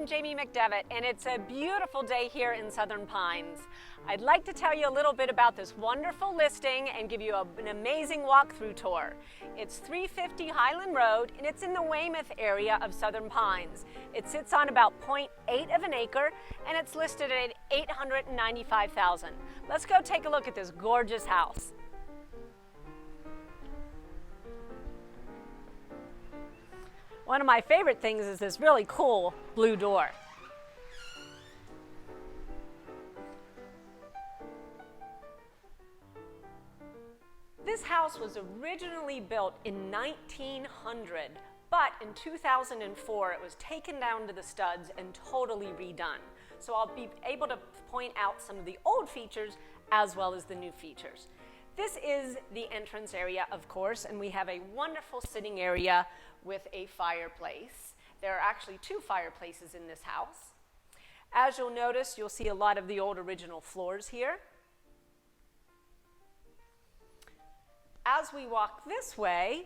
I'm Jamie McDevitt, and it's a beautiful day here in Southern Pines. I'd like to tell you a little bit about this wonderful listing and give you an amazing walkthrough tour. It's 350 Highland Road, and it's in the Weymouth area of Southern Pines. It sits on about 0.8 of an acre, and it's listed at $895,000. Let's go take a look at this gorgeous house. One of my favorite things is this really cool blue door. This house was originally built in 1900, but in 2004 it was taken down to the studs and totally redone. So I'll be able to point out some of the old features as well as the new features. This is the entrance area, of course, and we have a wonderful sitting area with a fireplace. There are actually two fireplaces in this house. As you'll notice, you'll see a lot of the old original floors here. As we walk this way,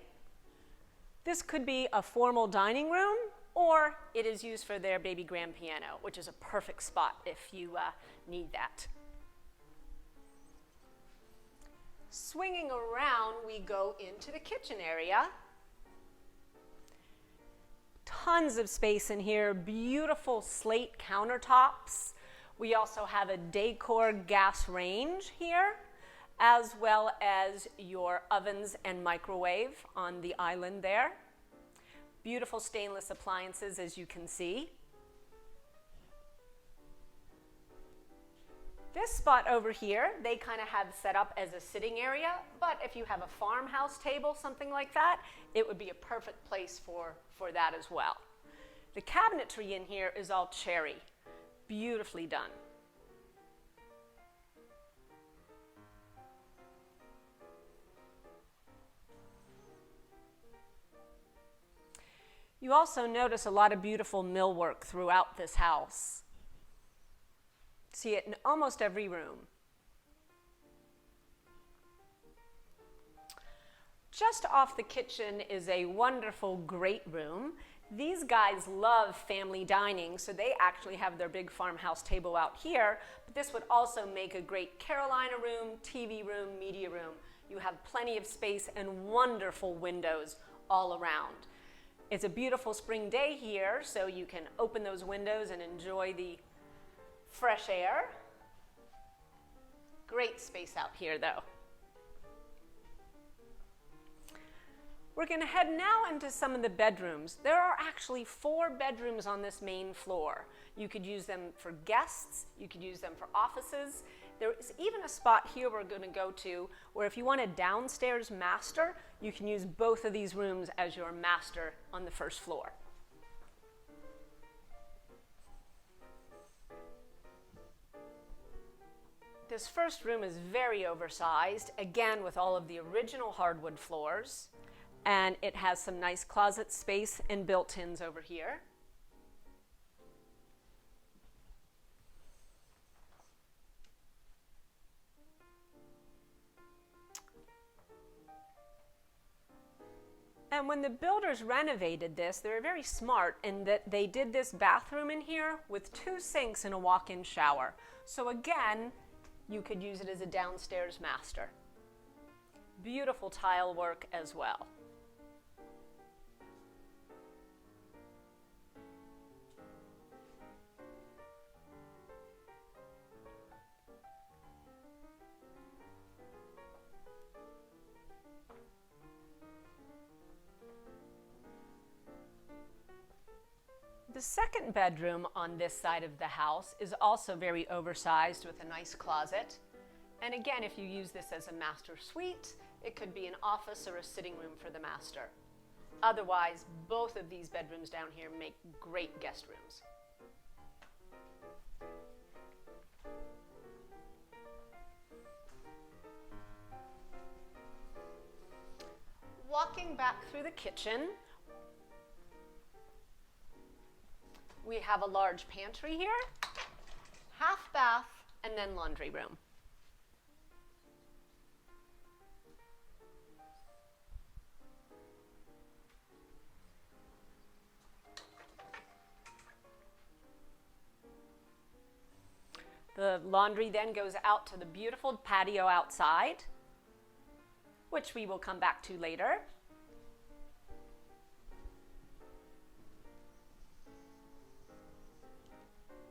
this could be a formal dining room, or it is used for their baby grand piano, which is a perfect spot if you need that. Swinging around, we go into the kitchen area. Tons of space in here, beautiful slate countertops. We also have a Dacor gas range here, as well as your ovens and microwave on the island there. Beautiful stainless appliances, as you can see. This spot over here, they kind of have set up as a sitting area, but if you have a farmhouse table, something like that, it would be a perfect place for that as well. The cabinetry in here is all cherry, beautifully done. You also notice a lot of beautiful millwork throughout this house. See it in almost every room. Just off the kitchen is a wonderful great room. These guys love family dining, so they actually have their big farmhouse table out here, but this would also make a great Carolina room, TV room, media room. You have plenty of space and wonderful windows all around. It's a beautiful spring day here, so you can open those windows and enjoy the fresh air. Great space out here, though. We're going to head now into some of the bedrooms. There are actually 4 bedrooms on this main floor. You could use them for guests, you could use them for offices. There is even a spot here we're going to go to where if you want a downstairs master, you can use both of these rooms as your master on the first floor. This first room is very oversized, again with all of the original hardwood floors, and it has some nice closet space and built-ins over here. And when the builders renovated this, they were very smart in that they did this bathroom in here with 2 sinks and a walk-in shower. So again, you could use it as a downstairs master. Beautiful tile work as well. The second bedroom on this side of the house is also very oversized with a nice closet. And again, if you use this as a master suite, it could be an office or a sitting room for the master. Otherwise, both of these bedrooms down here make great guest rooms. Walking back through the kitchen, we have a large pantry here, half bath, and then laundry room. The laundry then goes out to the beautiful patio outside, which we will come back to later.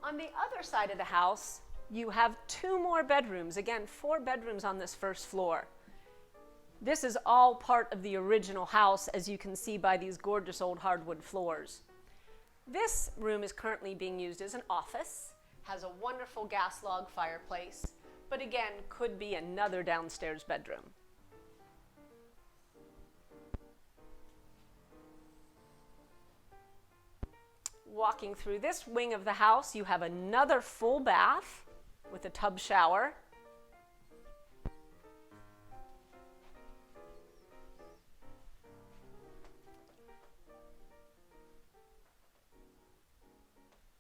On the other side of the house, you have 2 more bedrooms. Again, 4 bedrooms on this first floor. This is all part of the original house, as you can see by these gorgeous old hardwood floors. This room is currently being used as an office, has a wonderful gas log fireplace, but again, could be another downstairs bedroom. Walking through this wing of the house, you have another full bath with a tub shower.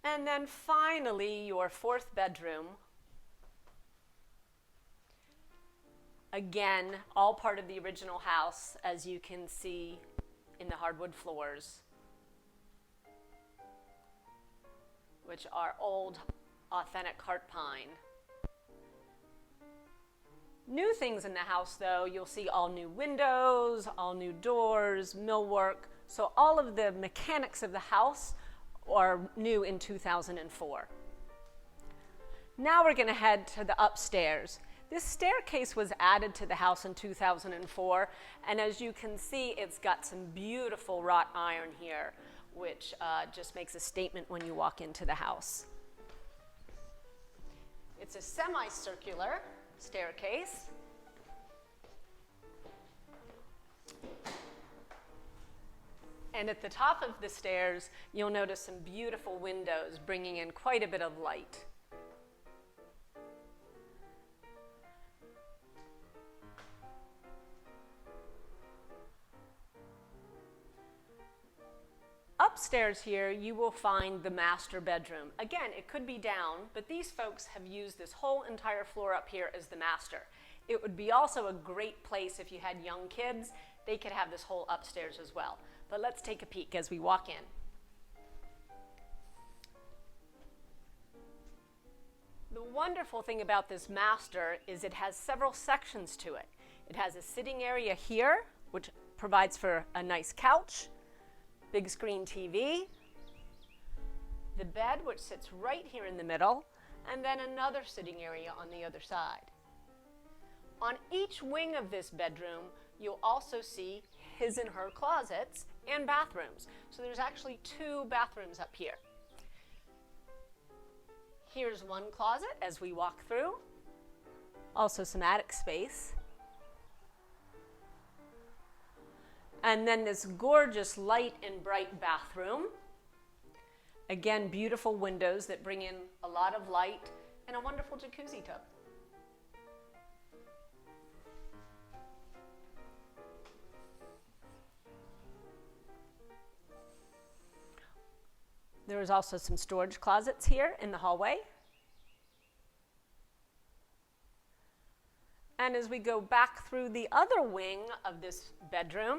And then finally, your 4th bedroom. Again, all part of the original house, as you can see in the hardwood floors, which are old, authentic heart pine. New things in the house, though, you'll see all new windows, all new doors, millwork. So all of the mechanics of the house are new in 2004. Now we're going to head to the upstairs. This staircase was added to the house in 2004, and as you can see, it's got some beautiful wrought iron here, which just makes a statement when you walk into the house. It's a semicircular staircase. And at the top of the stairs, you'll notice some beautiful windows bringing in quite a bit of light. Upstairs here, you will find the master bedroom. Again, it could be down, but these folks have used this whole entire floor up here as the master. It would be also a great place if you had young kids. They could have this whole upstairs as well. But let's take a peek as we walk in. The wonderful thing about this master is it has several sections to it. It has a sitting area here, which provides for a nice couch, big screen TV, the bed, which sits right here in the middle, and then another sitting area on the other side. On each wing of this bedroom, you'll also see his and her closets and bathrooms. So there's actually 2 bathrooms up here. Here's one closet as we walk through. Also some attic space. And then this gorgeous light and bright bathroom. Again, beautiful windows that bring in a lot of light and a wonderful jacuzzi tub. There is also some storage closets here in the hallway. And as we go back through the other wing of this bedroom,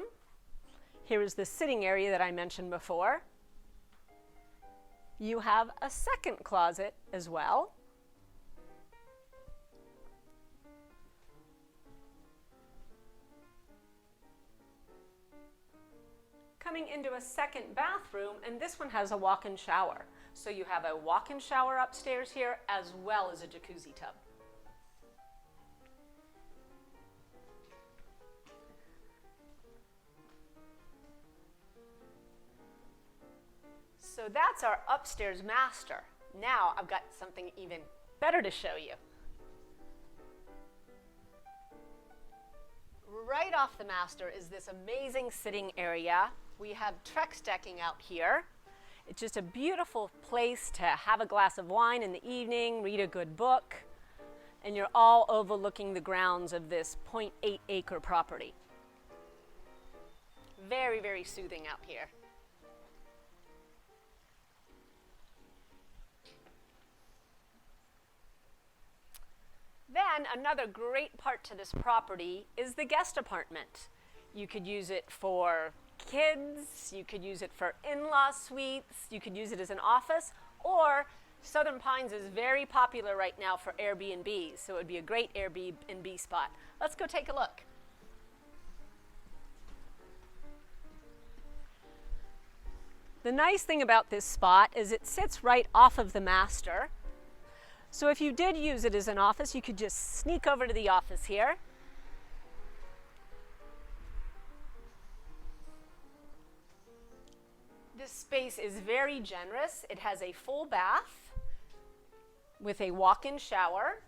here is the sitting area that I mentioned before. You have a second closet as well. Coming into a second bathroom, and this one has a walk-in shower. So you have a walk-in shower upstairs here as well as a jacuzzi tub. So that's our upstairs master. Now I've got something even better to show you. Right off the master is this amazing sitting area. We have Trex decking out here. It's just a beautiful place to have a glass of wine in the evening, read a good book, and you're all overlooking the grounds of this 0.8 acre property. Very, very soothing out here. Then another great part to this property is the guest apartment. You could use it for kids, you could use it for in-law suites, you could use it as an office, or Southern Pines is very popular right now for Airbnbs, so it would be a great Airbnb spot. Let's go take a look. The nice thing about this spot is it sits right off of the master. So if you did use it as an office, you could just sneak over to the office here. This space is very generous. It has a full bath with a walk-in shower.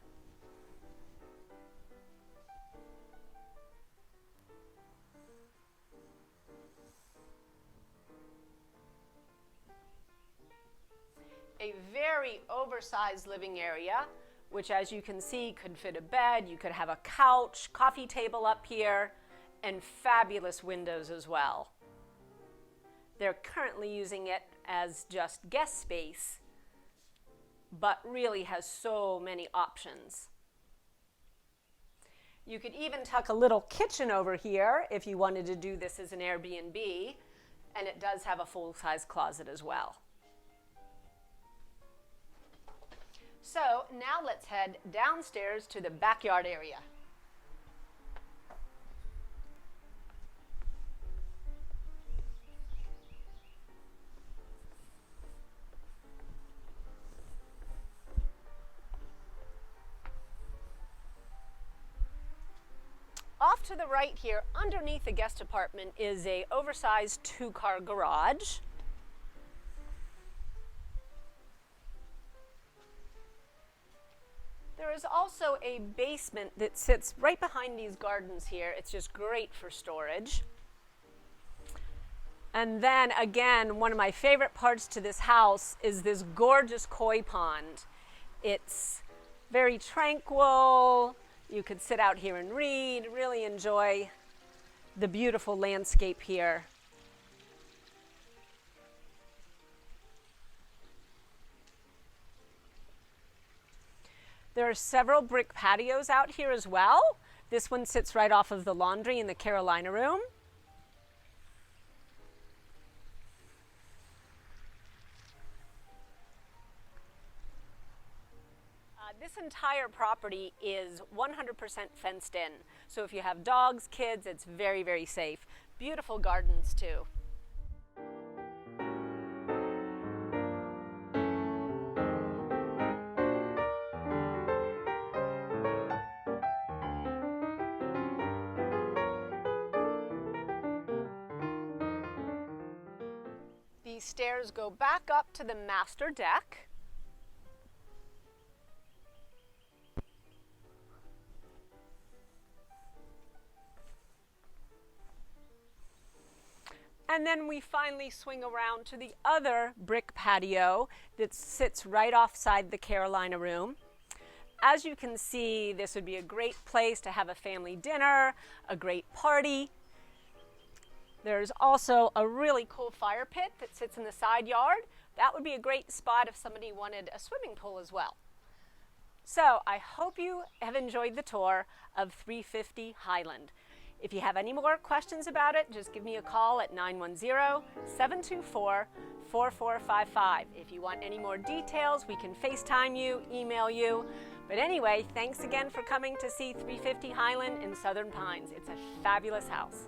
A very oversized living area, which as you can see could fit a bed, you could have a couch, coffee table up here, and fabulous windows as well. They're currently using it as just guest space, but really has so many options. You could even tuck a little kitchen over here if you wanted to do this as an Airbnb, and it does have a full-size closet as well. So now let's head downstairs to the backyard area. Off to the right here, underneath the guest apartment, is an oversized 2-car garage. There is also a basement that sits right behind these gardens here. It's just great for storage. And then again, one of my favorite parts to this house is this gorgeous koi pond. It's very tranquil. You could sit out here and read, really enjoy the beautiful landscape here. There are several brick patios out here as well. This one sits right off of the laundry in the Carolina room. This entire property is 100% fenced in. So if you have dogs, kids, it's very, very safe. Beautiful gardens too. These stairs go back up to the master deck. And then we finally swing around to the other brick patio that sits right offside the Carolina room. As you can see, this would be a great place to have a family dinner, a great party. There's also a really cool fire pit that sits in the side yard. That would be a great spot if somebody wanted a swimming pool as well. So I hope you have enjoyed the tour of 350 Highland. If you have any more questions about it, just give me a call at 910-724-4455. If you want any more details, we can FaceTime you, email you. But anyway, thanks again for coming to see 350 Highland in Southern Pines. It's a fabulous house.